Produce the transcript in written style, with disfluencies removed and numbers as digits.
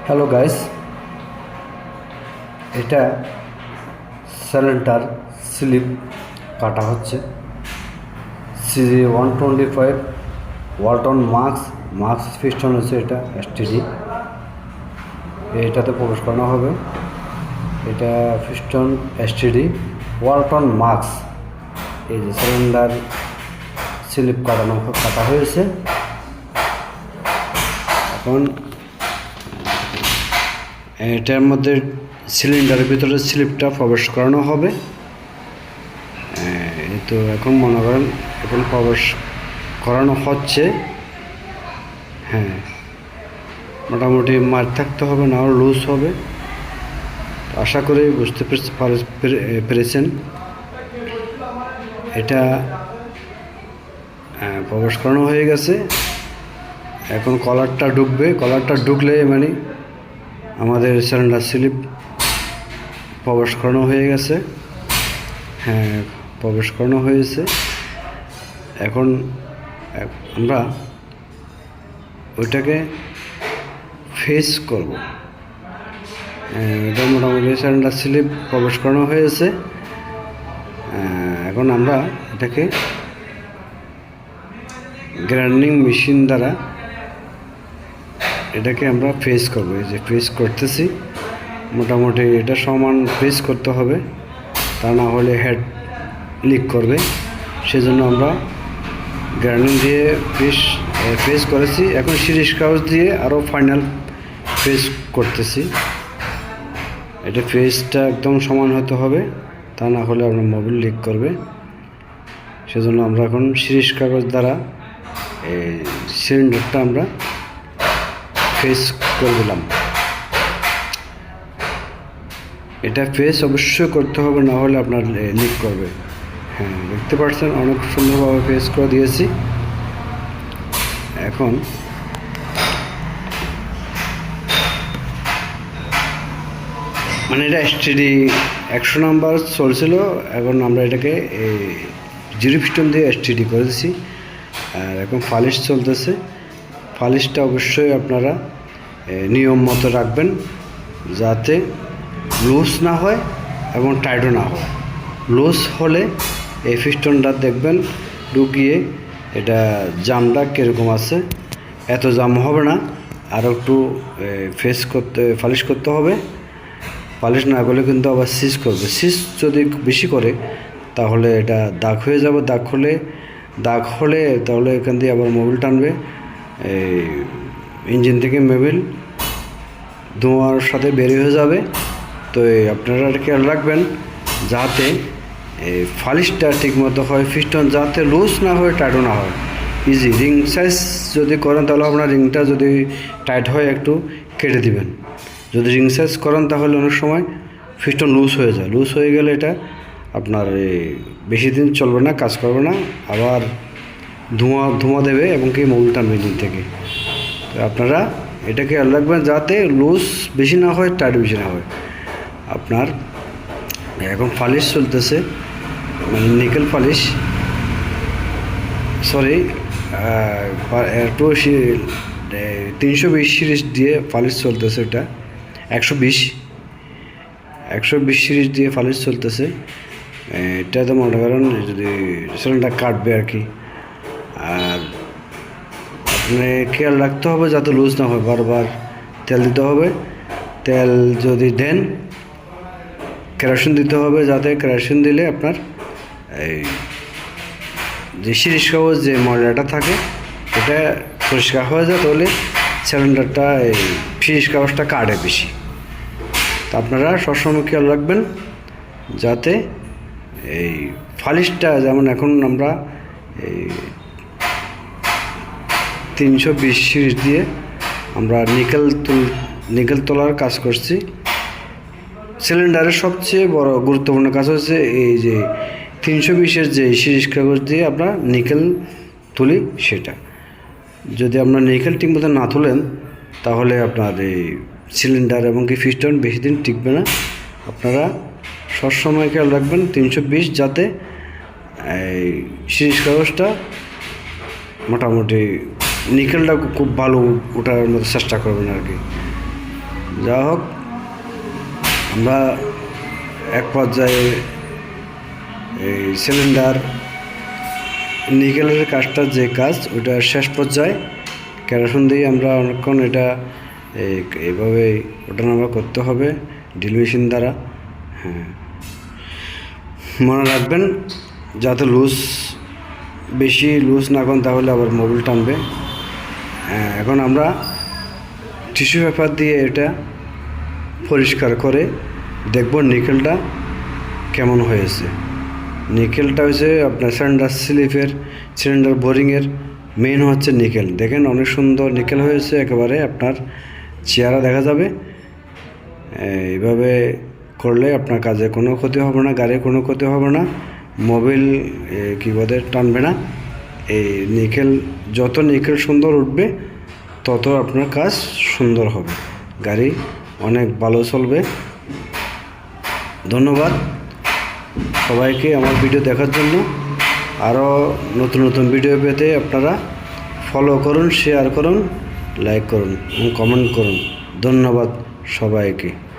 Hello guys, এটা cylinder slip কাটা হচ্ছে। CG-125 ওয়ালটন মাক্স পিস্টন হচ্ছে এটা STD। এটাতে প্রবেশ করানো হবে। এটা পিস্টন STD ওয়ালটন মাক্স। এই যে সিলিন্ডার স্লিপ কাটা হয়েছে। এখন এটার মধ্যে সিলিন্ডারের ভিতরে স্লিপটা প্রবেশ করানো হবে। তো এখন মনে করেন এখন প্রবেশ করানো হচ্ছে। হ্যাঁ, মোটামুটি মার থাকতে হবে, না লুজ হবে। আশা করি বুঝতে পেরেছেন। এটা প্রবেশ করানো হয়ে গেছে। এখন কলারটা ঢুকলে মানে আমাদের সিলিন্ডার স্লিপ প্রবেশ করানো হয়ে গেছে। হ্যাঁ, প্রবেশ করানো হয়েছে। এখন আমরা ওইটাকে ফেস করব। এটা মোটামুটি সিলিন্ডার স্লিপ প্রবেশ করানো হয়েছে। এখন আমরা এটাকে গ্রাইন্ডিং মেশিন দ্বারা এটাকে আমরা ফেস করবো। এই যে ফেস করতেছি, মোটামুটি এটা সমান ফেস করতে হবে, তা না হলে হেড লিক করবে। সেজন্য আমরা গ্রাইন্ডিং দিয়ে ফেস করেছি। এখন সিরিজ কাগজ দিয়ে আরও ফাইনাল ফেস করতেছি। এটা ফেসটা একদম সমান হতে হবে, তা না হলে আপনার মোবিল লিক করবে। সেজন্য আমরা এখন সিরিজ কাগজ দ্বারা এই সিলিন্ডারটা আমরা ফেস করে দিলাম। এটা ফেস অবশ্যই করতে হবে, না হলে আপনার লিক করবে। হ্যাঁ, দেখতে পাচ্ছেন অনেক সুন্দরভাবে ফেস করে দিয়েছি। এখন মানে এটা STD 100 নাম্বার চলছিল। এখন আমরা এটাকে 0 পিস্টন দিয়ে STD করে দিচ্ছি। আর এখন ফালিশ চলতেছে। ফালিশটা অবশ্যই আপনারা নিয়ম মতো রাখবেন, যাতে লুজ না হয় এবং টাইটও না হয়। লুজ হলে এই পিস্টনটা দেখবেন ঢুকিয়ে এটা জামটা কীরকম আছে। এত জাম হবে না, আরও একটু ফালিশ করতে হবে। পালিশ না করলে কিন্তু আবার সিজ করবে। সিজ যদি বেশি করে তাহলে এটা দাগ হয়ে যাবে। দাগ হলে তাহলে এখান দিয়ে আবার মোবিল টানবে। এই ইঞ্জিন থেকে মোবিল ধোঁয়ার সাথে বের হয়ে যাবে। তো আপনারা খেয়াল রাখবেন যাতে ফালিশটা ঠিকমতো হয়, পিস্টন যাতে লুজ না হয়, টাইটও না হয়। ইজি রিং সাইজ যদি করেন তাহলে আপনার রিংটা যদি টাইট হয় একটু কেটে দিবেন। যদি রিং সাইজ করেন তাহলে অনেক সময় পিস্টন লুজ হয়ে যায়। লুজ হয়ে গেলে এটা আপনার বেশি দিন চলবে না, কাজ করবে না, আবার ধোঁয়া দেবে এবং কি মোবিল টানবে ইঞ্জিন থেকে। তো আপনারা এটা খেয়াল রাখবেন যাতে লুজ বেশি না হয়, টাইট বেশি না হয়। আপনার এখন পালিশ চলতেছে, মানে নিকেল পালিশ, সরি 320 সিরিজ দিয়ে পালিশ চলতেছে। এটা 120 সিরিজ দিয়ে পালিশ চলতেছে। এটা তো মনে করেন যদি সিলিন্ডার কাটবে আর কি। আর আপনি খেয়াল রাখতে হবে যাতে লুজ না হয়। বারবার তেল দিতে হবে। তেল যদি দেন কেরোসিন দিতে হবে, যাতে কেরোসিন দিলে আপনার এই যে সিরিজ কাগজ যে ময়লাটা থাকে এটা পরিষ্কার হয়ে যায়। তাহলে সিলিন্ডারটা এই সিরিজ কাগজটা কাটে বেশি। তো আপনারা সবসময় খেয়াল রাখবেন যাতে এই ফালিশটা, যেমন এখন আমরা এই 320 সিরিজ দিয়ে আমরা নিকেল তোলার কাজ করছি। সিলিন্ডারের সবচেয়ে বড় গুরুত্বপূর্ণ কাজ হচ্ছে এই যে 320-এর যে সিরিজ কাগজ দিয়ে আমরা নিকেল তুলি। সেটা যদি আপনার নিকেল ঠিকমতো না তুলেন তাহলে আপনার এই সিলিন্ডার এবং কি পিস্টন বেশি দিন টিকবে না। আপনারা সবসময় খেয়াল রাখবেন 320, যাতে এই সিরিজ কাগজটা মোটামুটি নিকেলটা খুব ভালো ওঠার মতো চেষ্টা করবেন আর কি। যা হোক, আমরা এক পর্যায়ে এই সিলিন্ডার নিকেলের কাজটা যে কাজ ওটা শেষ পর্যায়ে কেরোসিন দিয়ে আমরা অনেকক্ষণ এটা এইভাবে ওঠানামা করতে হবে ড্রিল মেশিন দ্বারা। হ্যাঁ, মনে রাখবেন যাতে বেশি লুজ না করেন, তাহলে আবার মোবিল টানবে। এখন আমরা টিস্যু পেপার দিয়ে এটা পরিষ্কার করে দেখব নিকেলটা কেমন হয়েছে। নিকেলটা হচ্ছে আপনার সিলিন্ডার বোরিংয়ের মেইন হচ্ছে নিকেল। দেখেন অনেক সুন্দর নিকেল হয়েছে, একেবারে আপনার চেহারা দেখা যাবে। এইভাবে করলে আপনার কাজে কোনো ক্ষতি হবে না, গাড়ির কোনো ক্ষতি হবে না, মোবিল কীবোর্ডে টানবে না। এই যত নিকেল সুন্দর উঠবে তত আপনার কাজ সুন্দর হবে, গাড়ি অনেক ভালো চলবে। ধন্যবাদ সবাইকে আমার ভিডিও দেখার জন্য। আরও নতুন নতুন ভিডিও পেতে আপনারা ফলো করুন, শেয়ার করুন, লাইক করুন এবং কমেন্ট করুন। ধন্যবাদ সবাইকে।